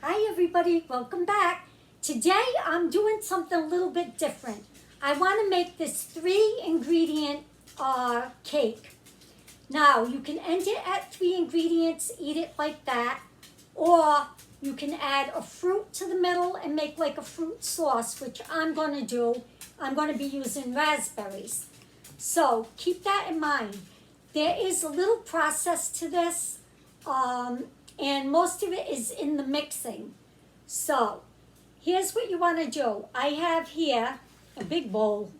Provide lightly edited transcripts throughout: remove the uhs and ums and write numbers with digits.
Hi everybody, welcome back. Today I'm doing something a little bit different. I want to make this 3-ingredient cake. Now you can end it at 3 ingredients, eat it like that, or you can add a fruit to the middle and make like a fruit sauce, which I'm going to do. I'm going to be using raspberries. So keep that in mind. There is a little process to this. And most of it is in the mixing. So here's what you want to do. I have here a big bowl.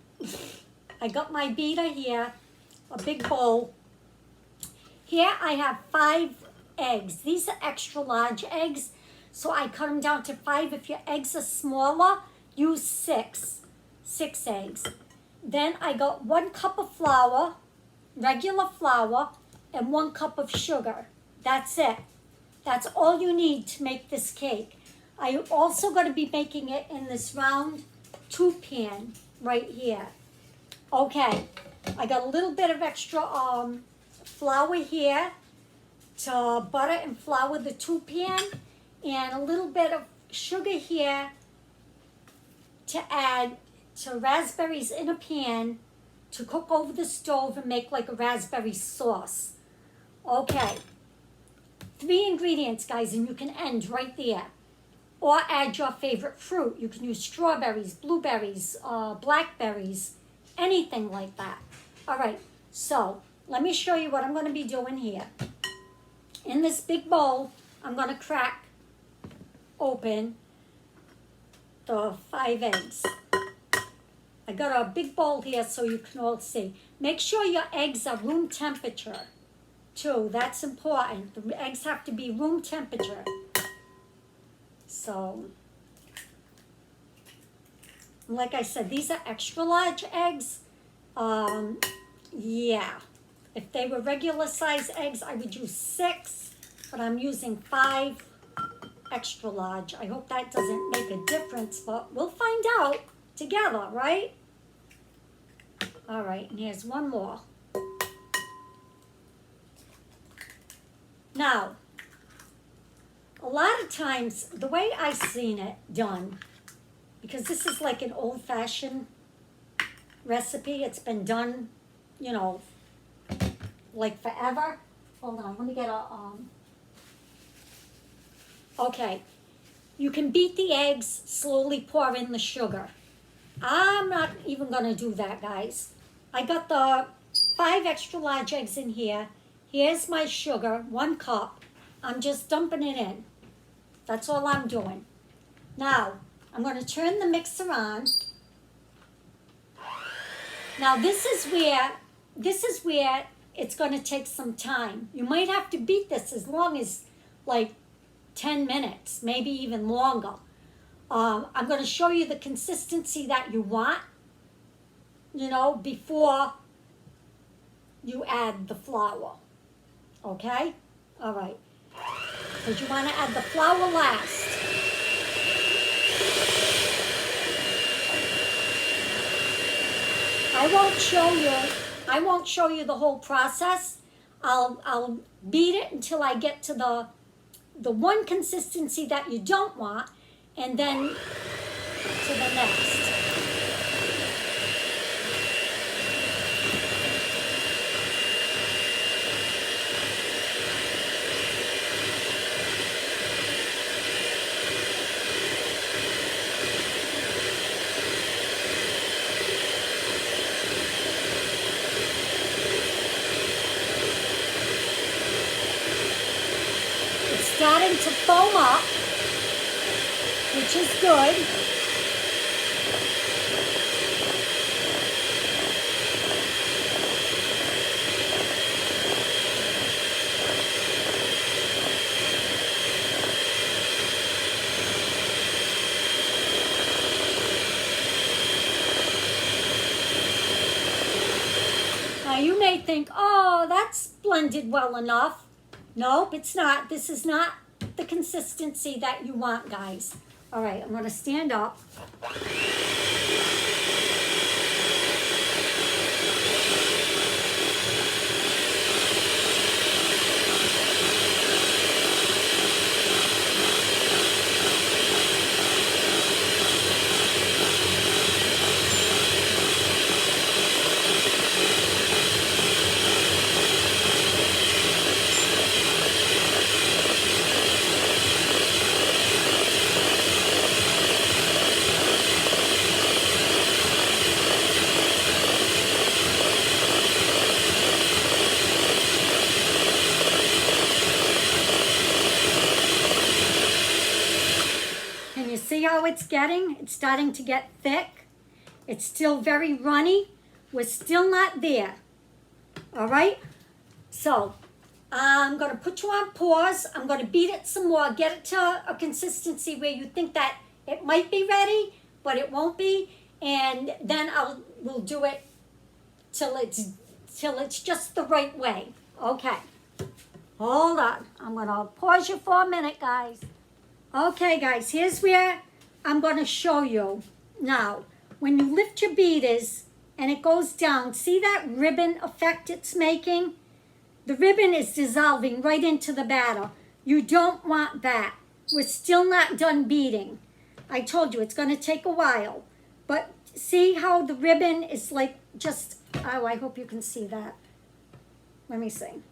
I got my beater here, a big bowl. Here I have 5 eggs. These are extra large eggs, so I cut them down to 5. If your eggs are smaller, use 6 eggs. Then I got 1 cup of flour, regular flour, and 1 cup of sugar. That's it. That's all you need to make this cake. I'm also going to be making it in this round tube pan right here. Okay, I got a little bit of extra flour here to butter and flour the tube pan, and a little bit of sugar here to add to raspberries in a pan to cook over the stove and make like a raspberry sauce. Okay. 3 ingredients, guys, and you can end right there. Or add your favorite fruit. You can use strawberries, blueberries, blackberries, anything like that. All right, so let me show you what I'm going to be doing here. In this big bowl, I'm going to crack open the 5 eggs. I got a big bowl here so you can all see. Make sure your eggs are room temperature. Too, that's important. The eggs have to be room temperature. So, like I said, these are extra large eggs. Yeah, if they were regular size eggs, I would use 6, but I'm using 5 extra large. I hope that doesn't make a difference, but we'll find out together, right? All right, and here's 1 more. Now, a lot of times, the way I've seen it done, because this is like an old-fashioned recipe, it's been done, you know, like forever. Hold on, let me get a, okay. You can beat the eggs, slowly pour in the sugar. I'm not even gonna do that, guys. I got the 5 extra large eggs in here. Here's my sugar, 1 cup. I'm just dumping it in. That's all I'm doing. Now, I'm going to turn the mixer on. Now, this is where it's going to take some time. You might have to beat this as long as like 10 minutes, maybe even longer. I'm going to show you the consistency that you want, you know, before you add the flour. Okay? All right. Because you want to add the flour last. I won't show you the whole process. I'll beat it until I get to the one consistency that you don't want, and then to the next. Starting to foam up, which is good. Now you may think, oh, that's blended well enough. Nope, it's not. This is not the consistency that you want, guys. All right, I'm going to stand up. see how it's getting? It's starting to get thick. It's still very runny. We're still not there. All right? So I'm going to put you on pause. I'm going to beat it some more, get it to a consistency where you think that it might be ready, but it won't be. And then we'll do it till it's just the right way. Okay. Hold on. I'm going to pause you for a minute, guys. Okay, guys, here's where I'm going to show you. Now, when you lift your beaters and it goes down, see that ribbon effect it's making? The ribbon is dissolving right into the batter. You don't want that. We're still not done beating. I told you it's going to take a while. But see how the ribbon is like just, oh, I hope you can see that. Let me see.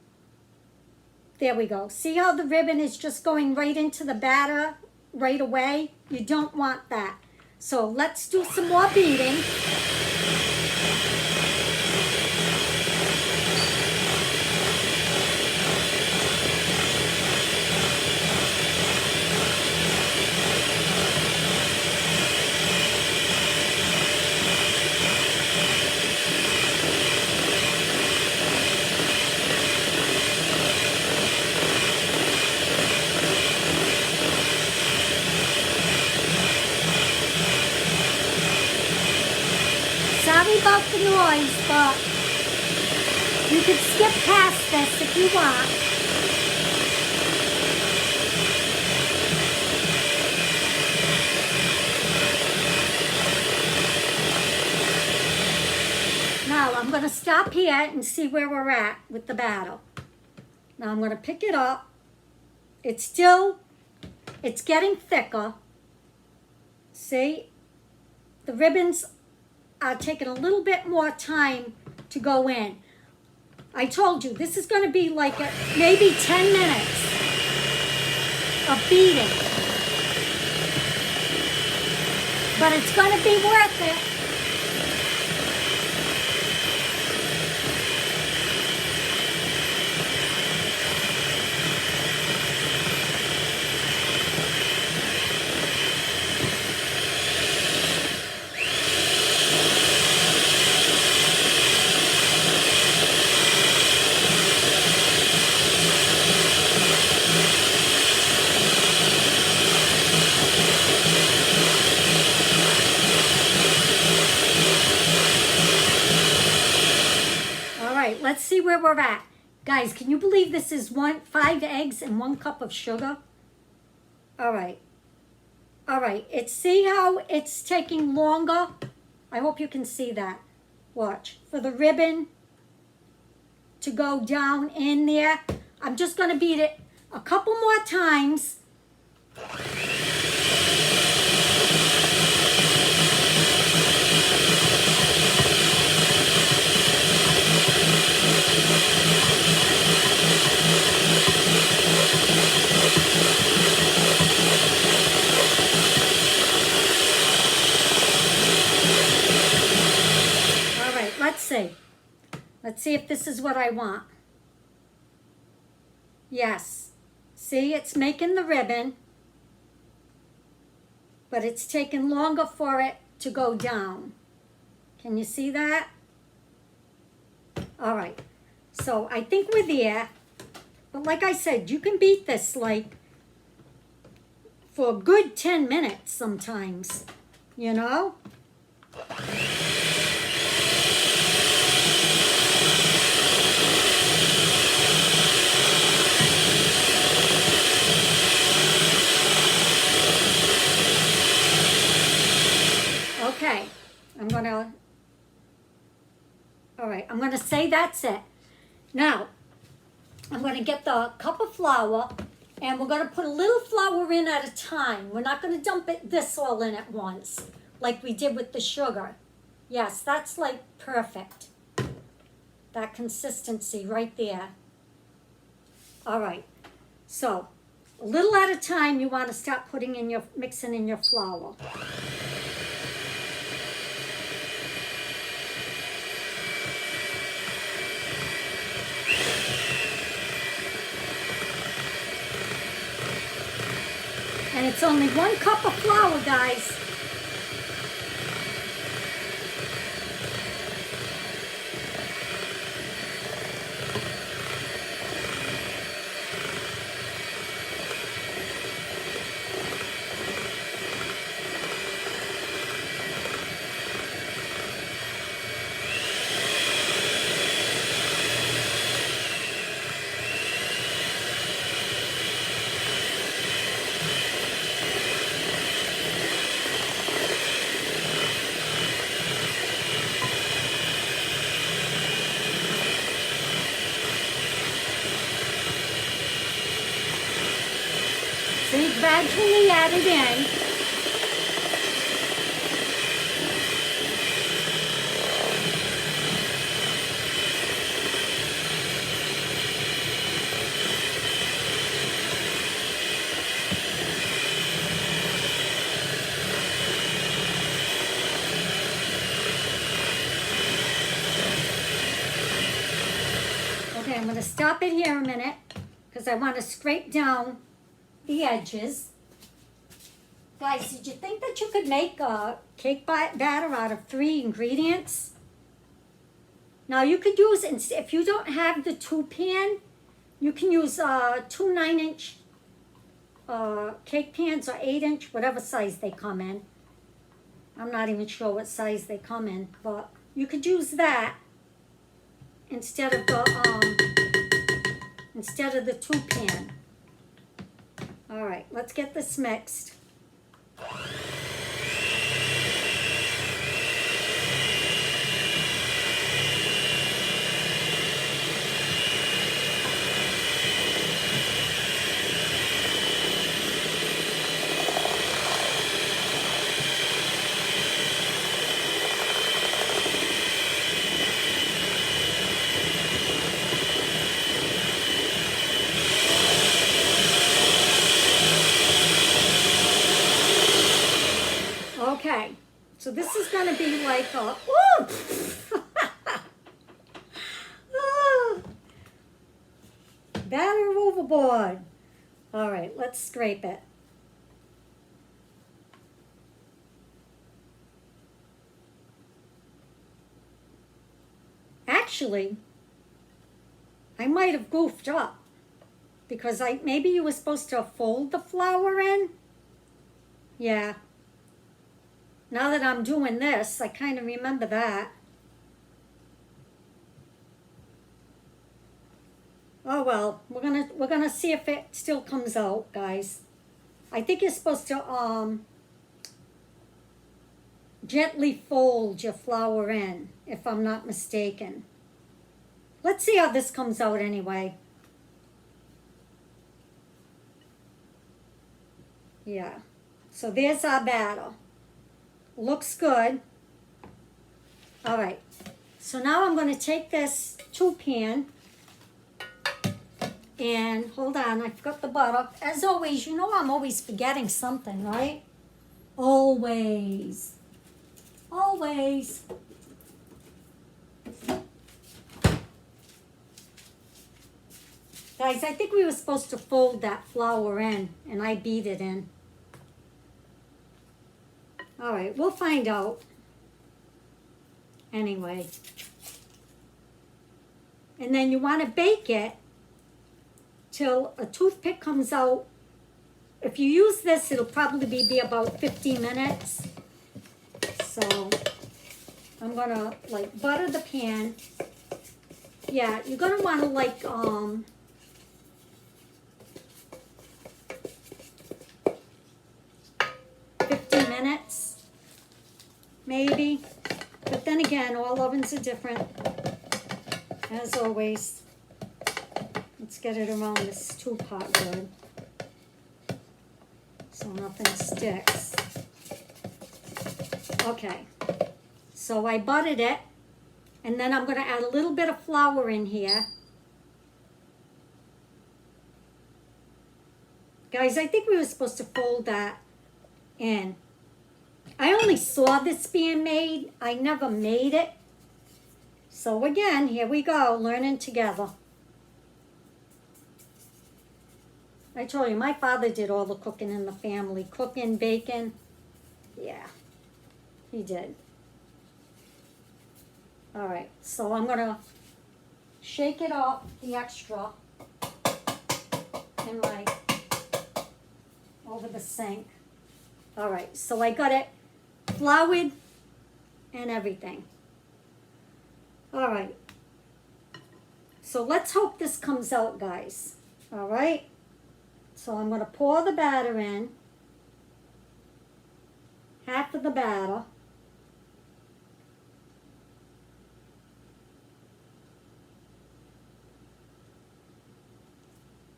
There we go. See how the ribbon is just going right into the batter right away? You don't want that. So let's do some more beating. Sorry about the noise, but you can skip past this if you want. Now I'm going to stop here and see where we're at with the batter. Now I'm going to pick it up. It's getting thicker. See? The ribbons are taking a little bit more time to go in. I told you, this is going to be like maybe 10 minutes of beating. But it's going to be worth it. Let's see where we're at. Guys, can you believe this is 5 eggs and 1 cup of sugar? All right. See how it's taking longer? I hope you can see that. Watch. For the ribbon to go down in there. I'm just going to beat it a couple more times. Let's see if this is what I want. Yes. See, it's making the ribbon, but it's taking longer for it to go down. Can you see that? All right. So I think we're there. But like I said, you can beat this like for a good 10 minutes sometimes, you know? Okay, I'm going to say that's it. Now, I'm going to get the cup of flour, and we're going to put a little flour in at a time. We're not going to dump this all in at once, like we did with the sugar. Yes, that's like perfect. That consistency right there. All right, so a little at a time you want to start mixing in your flour. And it's only 1 cup of flour, guys. So you gradually add it in. Okay, I'm going to stop it here a minute because I want to scrape down the edges. Guys, did you think that you could make a cake batter out of 3 ingredients? Now you could use, if you don't have the 2-pan, you can use 2 9-inch cake pans or 8-inch, whatever size they come in. I'm not even sure what size they come in, but you could use that instead of the 2-pan. All right, let's get this mixed. Okay, so this is going to be like a, ooh! Batter overboard. All right, let's scrape it. Actually, I might have goofed up because maybe you were supposed to fold the flour in. Yeah. Now that I'm doing this, I kind of remember that. Oh well, we're gonna see if it still comes out, guys. I think you're supposed to gently fold your flour in, if I'm not mistaken. Let's see how this comes out anyway. Yeah. So there's our batter. Looks good. All right, so now I'm going to take this 2-pan and hold on, I forgot the butter. As always, you know I'm always forgetting something, right? Always. Always. Guys, I think we were supposed to fold that flour in, and I beat it in. All right, we'll find out. Anyway. And then you want to bake it till a toothpick comes out. If you use this, it'll probably be about 15 minutes. So I'm going to like butter the pan. Yeah, you're going to want to like 15 minutes. Maybe, but then again, all ovens are different, as always. Let's get it around this 2-pot good, so nothing sticks. Okay, so I buttered it, and then I'm going to add a little bit of flour in here. Guys, I think we were supposed to fold that in. I only saw this being made. I never made it. So again, here we go, learning together. I told you, my father did all the cooking in the family. Cooking, baking. Yeah, he did. All right, so I'm going to shake it up, the extra, in my, over the sink. All right, so I got it floured and everything. All right. So let's hope this comes out, guys. All right. So I'm going to pour the batter in. Half of the batter.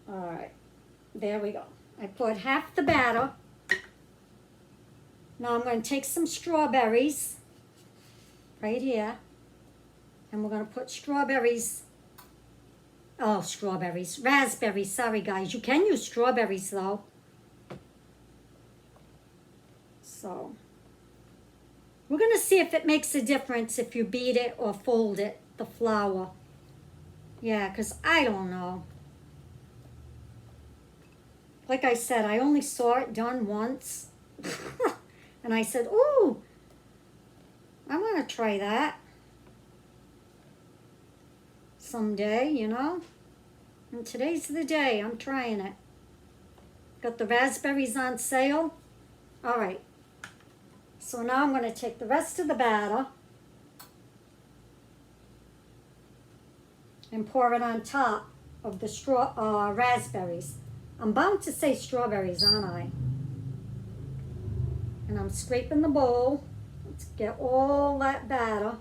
All right. There we go. I poured half the batter. Now I'm going to take some strawberries right here. And we're going to put strawberries. Oh, strawberries. Raspberries. Sorry, guys. You can use strawberries, though. So, we're going to see if it makes a difference if you beat it or fold it, the flour. Yeah, because I don't know. Like I said, I only saw it done once. And I said, ooh, I want to try that someday, you know. And today's the day. I'm trying it. Got the raspberries on sale. All right. So now I'm going to take the rest of the batter and pour it on top of the raspberries. I'm bound to say strawberries, aren't I? And I'm scraping the bowl. Let's get all that batter.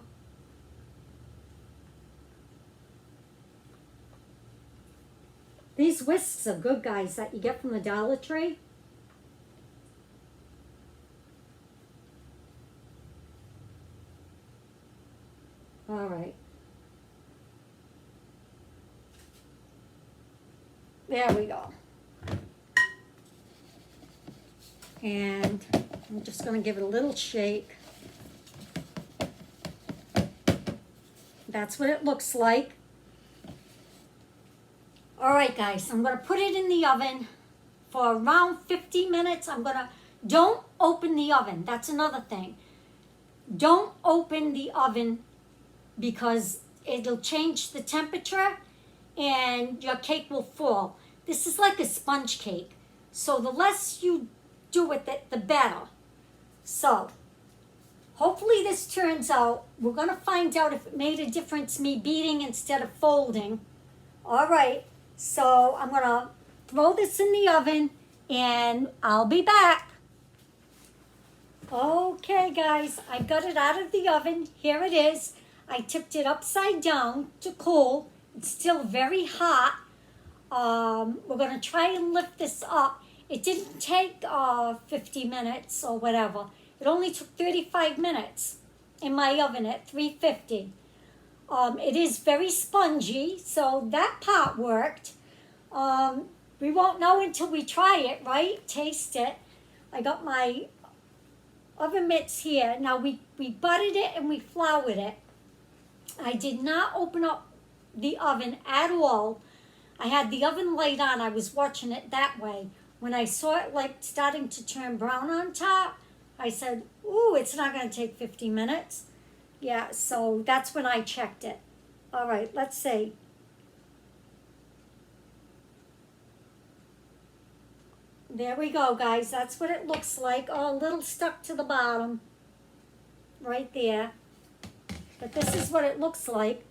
These whisks are good, guys, that you get from the Dollar Tree. All right. There we go. And I'm just going to give it a little shake. That's what it looks like. All right, guys, I'm going to put it in the oven for around 50 minutes. Don't open the oven. That's another thing. Don't open the oven because it'll change the temperature and your cake will fall. This is like a sponge cake. So the less you do with it, the better. So hopefully this turns out. We're going to find out if it made a difference me beating instead of folding. All right. So I'm going to throw this in the oven and I'll be back. Okay, guys, I got it out of the oven. Here it is. I tipped it upside down to cool. It's still very hot. We're going to try and lift this up. It didn't take 50 minutes or whatever. It only took 35 minutes in my oven at 350. It is very spongy, so that part worked. We won't know until we try it, right? Taste it. I got my oven mitts here. Now we buttered it and we floured it. I did not open up the oven at all. I had the oven light on. I was watching it that way. When I saw it like starting to turn brown on top, I said, ooh, it's not going to take 50 minutes. Yeah, so that's when I checked it. All right, let's see. There we go, guys. That's what it looks like. Oh, a little stuck to the bottom. Right there. But this is what it looks like.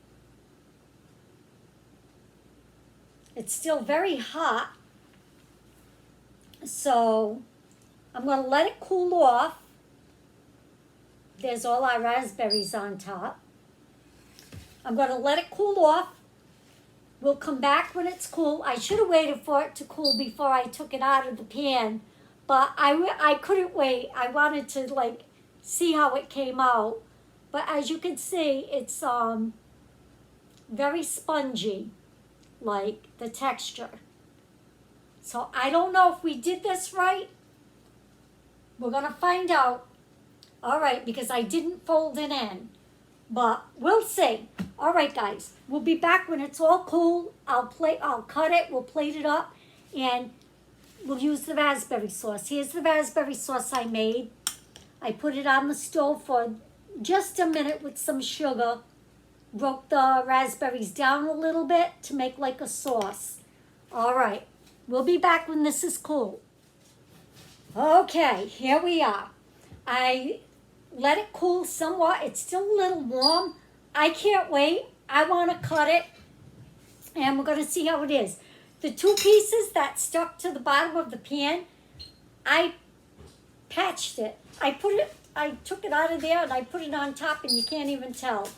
It's still very hot. So I'm going to let it cool off. There's all our raspberries on top. I'm going to let it cool off. We'll come back when it's cool. I should have waited for it to cool before I took it out of the pan. But I couldn't wait. I wanted to see how it came out. But as you can see, it's very spongy, like the texture. So I don't know if we did this right. We're going to find out. All right, because I didn't fold it in. But we'll see. All right, guys. We'll be back when it's all cool. I'll cut it. We'll plate it up. And we'll use the raspberry sauce. Here's the raspberry sauce I made. I put it on the stove for just a minute with some sugar. Broke the raspberries down a little bit to make like a sauce. All right, we'll be back when this is cool. Okay, here we are. I let it cool somewhat. It's still a little warm. I can't wait. I want to cut it, and we're going to see how it is. The two pieces that stuck to the bottom of the pan, I patched it. I took it out of there and I put it on top, and you can't even tell.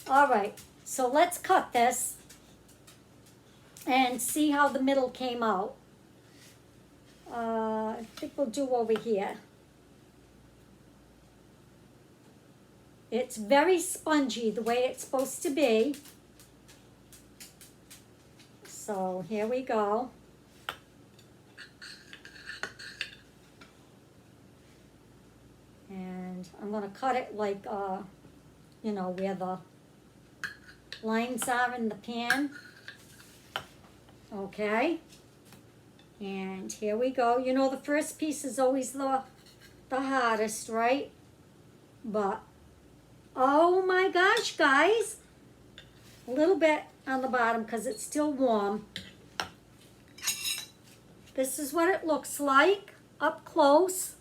All right, so let's cut this and see how the middle came out. I think we'll do over here. It's very spongy the way it's supposed to be. So here we go. And I'm going to cut it like, you know, where the lines are in the pan. Okay. And here we go. You know, the first piece is always the hardest, right? But, oh my gosh, guys. A little bit on the bottom because it's still warm. This is what it looks like up close.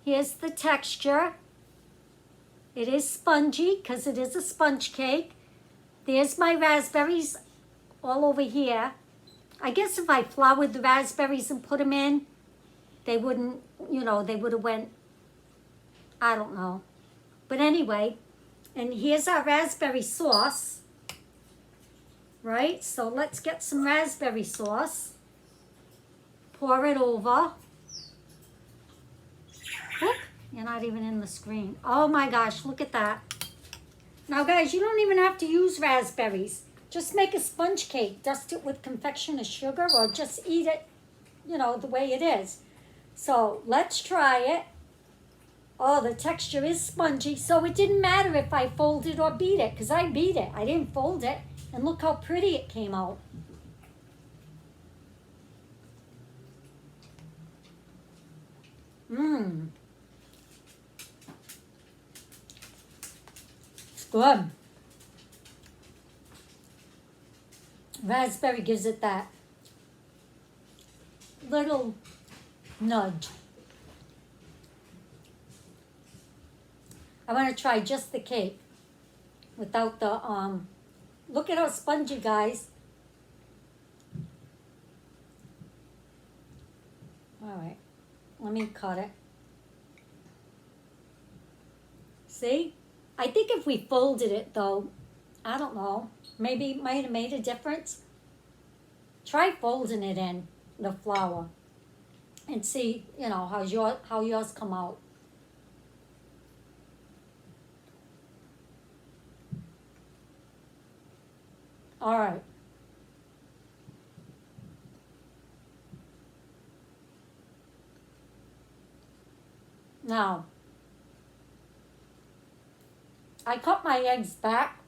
Here's the texture. It is spongy because it is a sponge cake. There's my raspberries all over here. I guess if I floured the raspberries and put them in, they wouldn't, you know, they would have went, I don't know. But anyway, and here's our raspberry sauce, right? So let's get some raspberry sauce. Pour it over. Whoop, you're not even in the screen. Oh my gosh, look at that. Now guys, you don't even have to use raspberries. Just make a sponge cake, dust it with confectioner's sugar, or just eat it, you know, the way it is. So let's try it. Oh, the texture is spongy, so it didn't matter if I folded or beat it, because I beat it. I didn't fold it. And look how pretty it came out. Mmm. It's good. Raspberry gives it that little nudge. I want to try just the cake without the, look at how spongy, guys. All right, let me cut it. See? I think if we folded it though, I don't know, maybe it might have made a difference. Try folding it in the flour and see, you know, how yours come out. All right. Now, I cut my eggs back.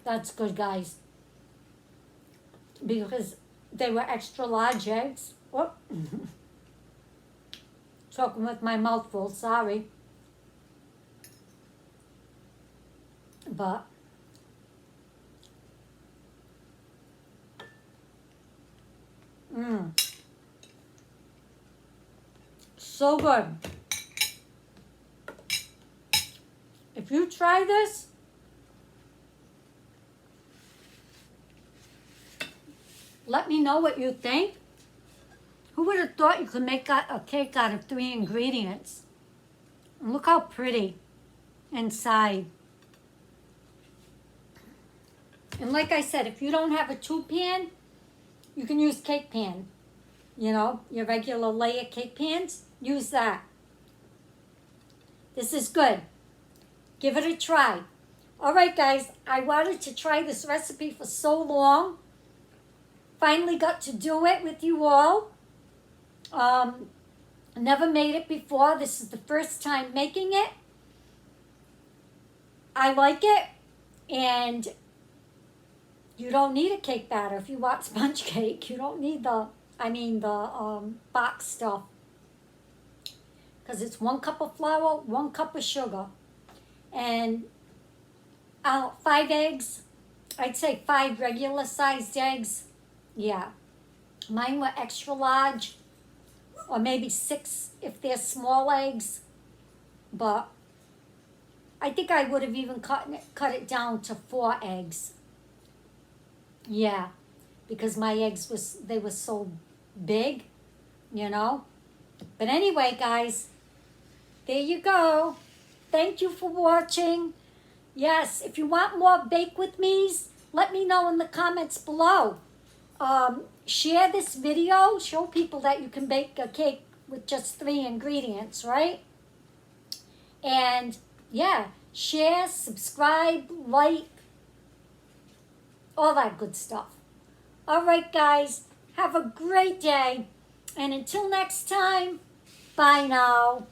That's good, guys. Because they were extra large eggs. Whoop. Talking with my mouth full, sorry. But so good. If you try this, let me know what you think. Who would have thought you could make a cake out of 3 ingredients? And look how pretty inside. And like I said, if you don't have a 2-pan, you can use cake pan. You know, your regular layer cake pans, use that. This is good. Give it a try. All right, guys, I wanted to try this recipe for so long. Finally got to do it with you all. Never made it before. This is the first time making it. I like it, and you don't need a cake batter if you want sponge cake. You don't need the box stuff, because it's 1 cup of flour, 1 cup of sugar, and 5 eggs. I'd say 5 regular sized eggs. Yeah, mine were extra large, or maybe 6 if they're small eggs, but I think I would have even cut it down to 4 eggs. Yeah, because my eggs were so big, you know. But anyway, guys, there you go. Thank you for watching. Yes, if you want more Bake With Me's, let me know in the comments below. Share this video. Show people that you can bake a cake with just 3 ingredients, right? And yeah, share, subscribe, like, all that good stuff. All right, guys, have a great day. And until next time, bye now.